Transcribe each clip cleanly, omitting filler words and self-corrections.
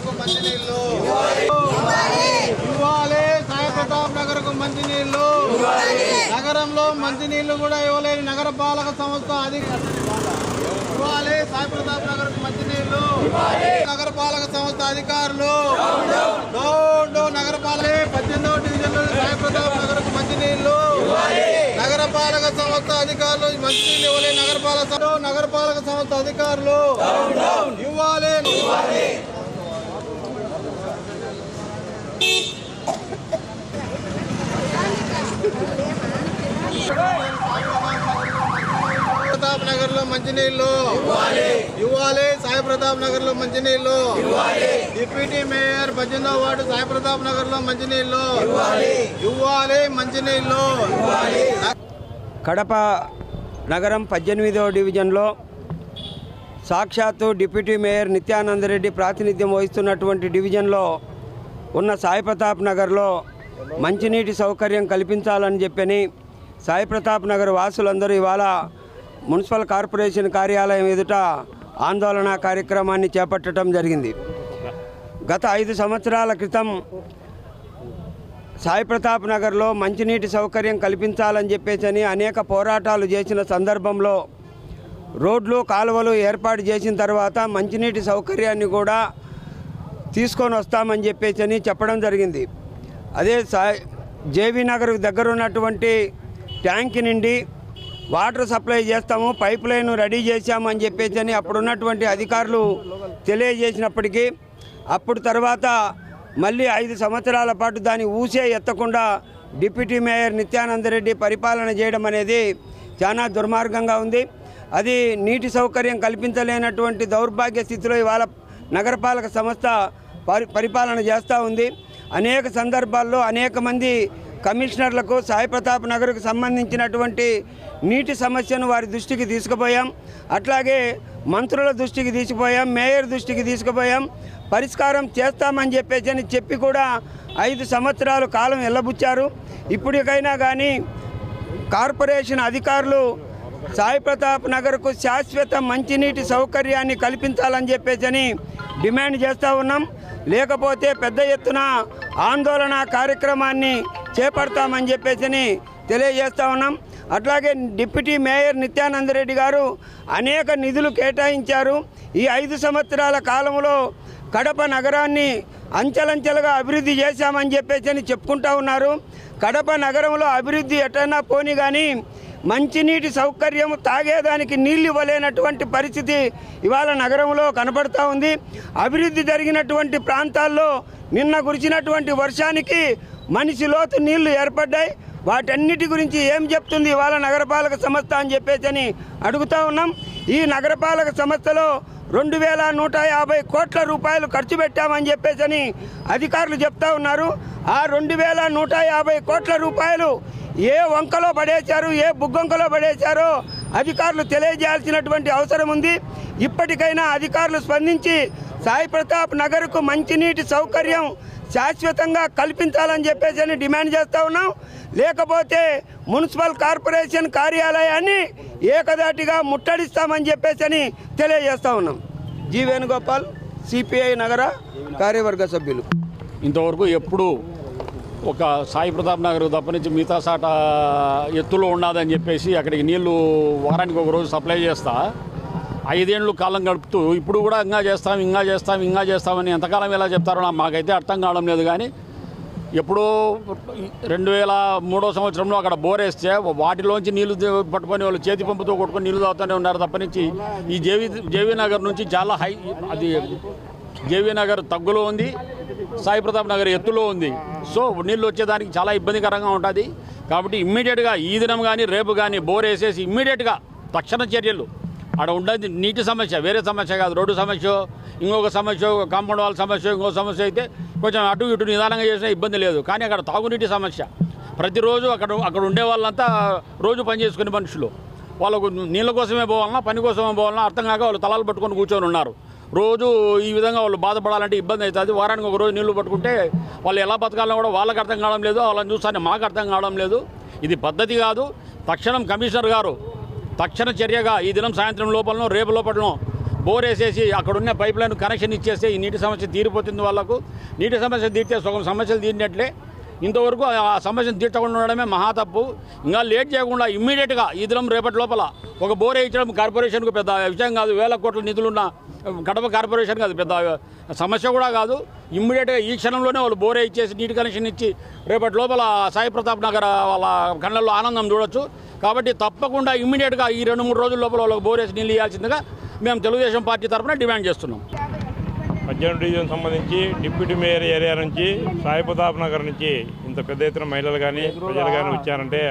నగర్కు మంచినీళ్లు ఇవ్వాలి. సాయి ప్రతాప్ నగర్కు మంచినీళ్లు. నగరంలో మంచినీళ్లు కూడా ఇవ్వలేని నగర పాలక సంస్థ ఇవ్వాలి. సాయి ప్రతాప్ నగర్కు మంచినీళ్లు. నగర పాలక సంస్థ అధికారులు నగర పాలక 18వ డివిజన్లో సాయి ప్రతాప్ నగర్కు మంచినీళ్లు. నగర పాలక సంస్థ అధికారులు మంచినీళ్ళు ఇవ్వలే. నగర పాలక సంస్థ అధికారులు ఇవ్వాలి. ప్రతాప్ నగర్ లో మంచినీళ్లు ఇవ్వాలి. సాయి ప్రతాప్ నగర్ లో మంచినీళ్లు. డిప్యూటీ మేయర్ 18వ వార్డు సాయి ప్రతాప్ నగర్ లో మంచినీళ్లు ఇవ్వాలి. మంచినీళ్లు. కడప నగరం 18వ డివిజన్లో సాక్షాత్తు డిప్యూటీ మేయర్ నిత్యానందరెడ్డి ప్రాతినిధ్యం వహిస్తున్నటువంటి డివిజన్లో ఉన్న సాయి ప్రతాప్ నగర్లో మంచినీటి సౌకర్యం కల్పించాలని చెప్పని సాయి ప్రతాప్ నగర్ వాసులందరూ ఇవాళ మున్సిపల్ కార్పొరేషన్ కార్యాలయం ఎదుట ఆందోళన కార్యక్రమాన్ని చేపట్టడం జరిగింది. గత 5 సంవత్సరాల క్రితం సాయి ప్రతాప్ నగర్లో మంచినీటి సౌకర్యం కల్పించాలని చెప్పేసి అనేక పోరాటాలు చేసిన సందర్భంలో రోడ్లు కాలువలు ఏర్పాటు చేసిన తర్వాత మంచినీటి సౌకర్యాన్ని కూడా తీసుకొని వస్తామని చెప్పేసి చెప్పడం జరిగింది. అదే జేవీ నగర్ దగ్గర ఉన్నటువంటి ట్యాంక్ నుండి వాటర్ సప్లై చేస్తాము, పైప్ లైన్ రెడీ చేశామని చెప్పేసి అప్పుడున్నటువంటి అధికారులు తెలియజేసినప్పటికీ అప్పుడు తర్వాత మళ్ళీ 5 సంవత్సరాల పాటు దాన్ని ఊసే ఎత్తకుండా డిప్యూటీ మేయర్ నిత్యానందరెడ్డి పరిపాలన చేయడం అనేది చాలా దుర్మార్గంగా ఉంది. అది నీటి సౌకర్యం కల్పించలేనటువంటి దౌర్భాగ్య స్థితిలో ఇవాళ నగరపాలక సంస్థ పరిపాలన చేస్తూ ఉంది. అనేక సందర్భాల్లో అనేక మంది కమిషనర్లకు సాయి ప్రతాప్ నగర్కు సంబంధించినటువంటి నీటి సమస్యను వారి దృష్టికి తీసుకుపోయాం. అట్లాగే మంత్రుల దృష్టికి తీసుకుపోయాం, మేయర్ దృష్టికి తీసుకుపోయాం. పరిష్కారం చేస్తామని చెప్పి కూడా 5 సంవత్సరాలు కాలం వెళ్ళబుచ్చారు. ఇప్పటికైనా కానీ కార్పొరేషన్ అధికారులు సాయి ప్రతాప్ నగర్కు శాశ్వత మంచినీటి సౌకర్యాన్ని కల్పించాలని చెప్పేసి డిమాండ్ చేస్తూ ఉన్నాం. లేకపోతే పెద్ద ఎత్తున ఆందోళన కార్యక్రమాన్ని చేపడతామని చెప్పేసి తెలియజేస్తూ ఉన్నాం. అట్లాగే డిప్యూటీ మేయర్ నిత్యానందరెడ్డి గారు అనేక నిధులు కేటాయించారు. ఈ 5 సంవత్సరాల కాలంలో కడప నగరాన్ని అంచెలంచెలుగా అభివృద్ధి చేశామని చెప్పేసి చెప్పుకుంటూ ఉన్నారు. కడప నగరంలో అభివృద్ధి ఎటైనా పోని కానీ మంచినీటి సౌకర్యం తాగేదానికి నీళ్లు ఇవ్వలేనటువంటి పరిస్థితి ఇవాళ నగరంలో కనబడుతూ ఉంది. అభివృద్ధి జరిగినటువంటి ప్రాంతాల్లో నిన్న కురిసినటువంటి వర్షానికి మనిషి లోతు నీళ్లు ఏర్పడ్డాయి. వాటన్నిటి గురించి ఏం చెప్తుంది ఇవాళ నగరపాలక సంస్థ అని చెప్పేసి అడుగుతూ ఉన్నాం. ఈ నగరపాలక సంస్థలో 2150 కోట్ల రూపాయలు ఖర్చు పెట్టామని చెప్పేసి అధికారులు చెప్తా ఉన్నారు. ఆ 2150 కోట్ల రూపాయలు ఏ వంకలో పడేశారు, ఏ బుగ్గొంకలో పడేశారో అధికారులు తెలియజేయాల్సినటువంటి అవసరం ఉంది. ఇప్పటికైనా అధికారులు స్పందించి సాయి ప్రతాప్ నగర్కు మంచినీటి సౌకర్యం శాశ్వతంగా కల్పించాలని చెప్పేసి డిమాండ్ చేస్తూ ఉన్నాం. లేకపోతే మున్సిపల్ కార్పొరేషన్ కార్యాలయాన్ని ఏకదాటిగా ముట్టడిస్తామని చెప్పేసి తెలియజేస్తూ ఉన్నాం. జి వేణుగోపాల్, సిపిఐ నగర కార్యవర్గ సభ్యులు. ఇంతవరకు ఎప్పుడు ఒక సాయి ప్రతాప్ నగర్ తప్పనించి మిగతా సాట ఎత్తులో ఉన్నదని చెప్పేసి అక్కడికి నీళ్లు వారానికి ఒక రోజు సప్లై చేస్తా 5 ఏళ్ళు కాలం గడుపుతూ ఇప్పుడు కూడా ఇంకా చేస్తామని ఎంతకాలం ఎలా చెప్తారో మాకైతే అర్థం కావడం లేదు. కానీ ఎప్పుడో 2003 సంవత్సరంలో అక్కడ బోర్ వేస్తే వాటిలోంచి నీళ్లు పట్టుకొని వాళ్ళు చేతి పంపుతో కొట్టుకొని నీళ్లు తాగుతూనే ఉన్నారు తప్పనించి ఈ జేవీ నగర్ నుంచి చాలా అది జేవీ నగర్ తగ్గులో ఉంది, సాయి ప్రతాప్ నగర్ ఎత్తులో ఉంది. సో నీళ్ళు వచ్చేదానికి చాలా ఇబ్బందికరంగా ఉంటుంది. కాబట్టి ఇమ్మీడియట్గా ఈ దినం కానీ రేపు కానీ బోర్ వేసేసి ఇమ్మీడియట్గా తక్షణ చర్యలు. అక్కడ ఉండేది నీటి సమస్య, వేరే సమస్య కాదు. రోడ్డు సమస్య, ఇంకొక సమస్య, కాంపౌండ్ వాల్ సమస్య, ఇంకొక సమస్య అయితే కొంచెం అటు ఇటు నిదానంగా చేసినా ఇబ్బంది లేదు. కానీ అక్కడ తాగునీటి సమస్య. ప్రతిరోజు అక్కడ ఉండే వాళ్ళంతా రోజు పని చేసుకునే మనుషులు. వాళ్ళకు నీళ్ళ కోసమే పోవాలన్నా పని కోసమే పోవాలన్నా అర్థం కాక వాళ్ళు తలాలు పట్టుకొని కూర్చొని ఉన్నారు. రోజు ఈ విధంగా వాళ్ళు బాధపడాలంటే ఇబ్బంది అవుతుంది. వారానికి ఒక రోజు నీళ్లు పట్టుకుంటే వాళ్ళు ఎలా బతకాలని కూడా వాళ్ళకి అర్థం కావడం లేదు, వాళ్ళని చూస్తానే మాకు అర్థం కావడం లేదు. ఇది పద్ధతి కాదు. తక్షణం కమిషనర్ గారు తక్షణ చర్యగా ఈ దినం సాయంత్రం లోపలనో రేపు లోపలనో బోర్ వేసేసి అక్కడున్న పైప్ లైన్ కనెక్షన్ ఇచ్చేస్తే ఈ నీటి సమస్య తీరిపోతుంది. వాళ్ళకు నీటి సమస్య తీర్చే సగం సమస్యలు తీరినట్లే. ఇంతవరకు ఆ సమస్యను తీర్చకుండా ఉండడమే మహా తప్పు. ఇంకా లేట్ చేయకుండా ఇమ్మీడియట్గా ఈ దినం రేపటి లోపల ఒక బోర్ వేయించడం కార్పొరేషన్కు పెద్ద విషయం కాదు. వేల కోట్ల నిధులున్న కడప కార్పొరేషన్కి అది పెద్ద సమస్య కూడా కాదు. ఇమ్మీడియట్గా ఈ క్షణంలోనే వాళ్ళు బోర్ వేయించేసి నీటి కనెక్షన్ ఇచ్చి రేపటి లోపల సాయి ప్రతాప్ నగర్ వాళ్ళ కళ్ళల్లో ఆనందం చూడొచ్చు. కాబట్టి తప్పకుండా ఇమ్మీడియట్గా ఈ 2-3 రోజుల లోపల వాళ్ళకి బోర్ వేసి నీళ్ళు ఇవ్వాల్సిందిగా మేము తెలుగుదేశం పార్టీ తరఫున డిమాండ్ చేస్తున్నాం. 18 డివిజన్ సంబంధించి డిప్యూటీ మేయర్ ఏరియా నుంచి సాయి ప్రతాప్ నగర్ నుంచి ఇంత పెద్ద ఎత్తున మహిళలు కానీ ప్రజలు కానీ వచ్చారంటే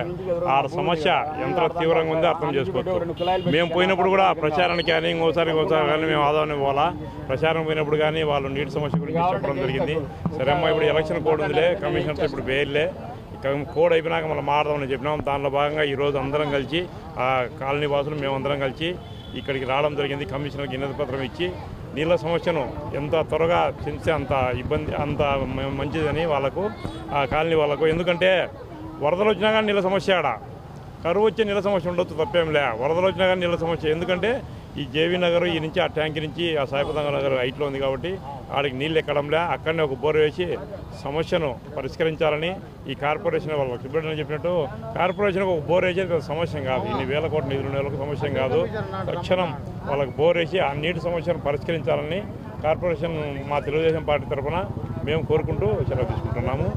ఆ సమస్య ఎంత తీవ్రంగా ఉందో అర్థం చేసుకోవచ్చు. మేము పోయినప్పుడు కూడా ప్రచారానికి కానీ ఇంకోసారి కానీ మేము ఆదాయాన్ని పోవాలా. ప్రచారం పోయినప్పుడు కానీ వాళ్ళు నీటి సమస్య గురించి చెప్పడం జరిగింది. సరే అమ్మా, ఇప్పుడు ఎలక్షన్ కోడ్ ఉందిలే, కమిషనర్తో ఇప్పుడు వేయలే, కోడ్ అయిపోయినాక మనం మారదామని చెప్పినాం. దానిలో భాగంగా ఈరోజు అందరం కలిసి ఆ కాలనీ వాసులు మేమందరం కలిసి ఇక్కడికి రావడం జరిగింది. కమిషనర్కి వినతి పత్రం ఇచ్చి నీళ్ళ సమస్యను ఎంత త్వరగా చెందితే అంత మంచిదని వాళ్ళకు ఆ కాలనీ వాళ్ళకు. ఎందుకంటే వరదలు వచ్చినా కానీ నీళ్ళ సమస్య ఆడ, కరువు వచ్చే నీళ్ళ సమస్య ఉండొచ్చు, తప్పేంలే. వరదలు వచ్చినా కానీ నీళ్ళ సమస్య. ఎందుకంటే ఈ జేవీ నగర్ ఈ నుంచి ఆ ట్యాంక్ నుంచి ఆ సాయిప్రతాప్ నగర్ హైట్లో ఉంది కాబట్టి ఆడికి నీళ్ళు ఎక్కడంలే. అక్కడనే ఒక బోర్ వేసి సమస్యను పరిష్కరించాలని ఈ కార్పొరేషన్ వాళ్ళకి సుబ్రహ్మణ్యం చెప్పినట్టు కార్పొరేషన్కి ఒక బోర్ వేసేది పెద్ద సమస్య కాదు. ఇన్ని వేల కోట్ల నిధులు ఉన్న వాళ్ళకి సమస్య కాదు. తక్షణం వాళ్ళకి బోర్ వేసి ఆ నీటి సమస్యను పరిష్కరించాలని కార్పొరేషన్ మా తెలుగుదేశం పార్టీ తరఫున మేము కోరుకుంటూ సెలవు తీసుకుంటున్నాము.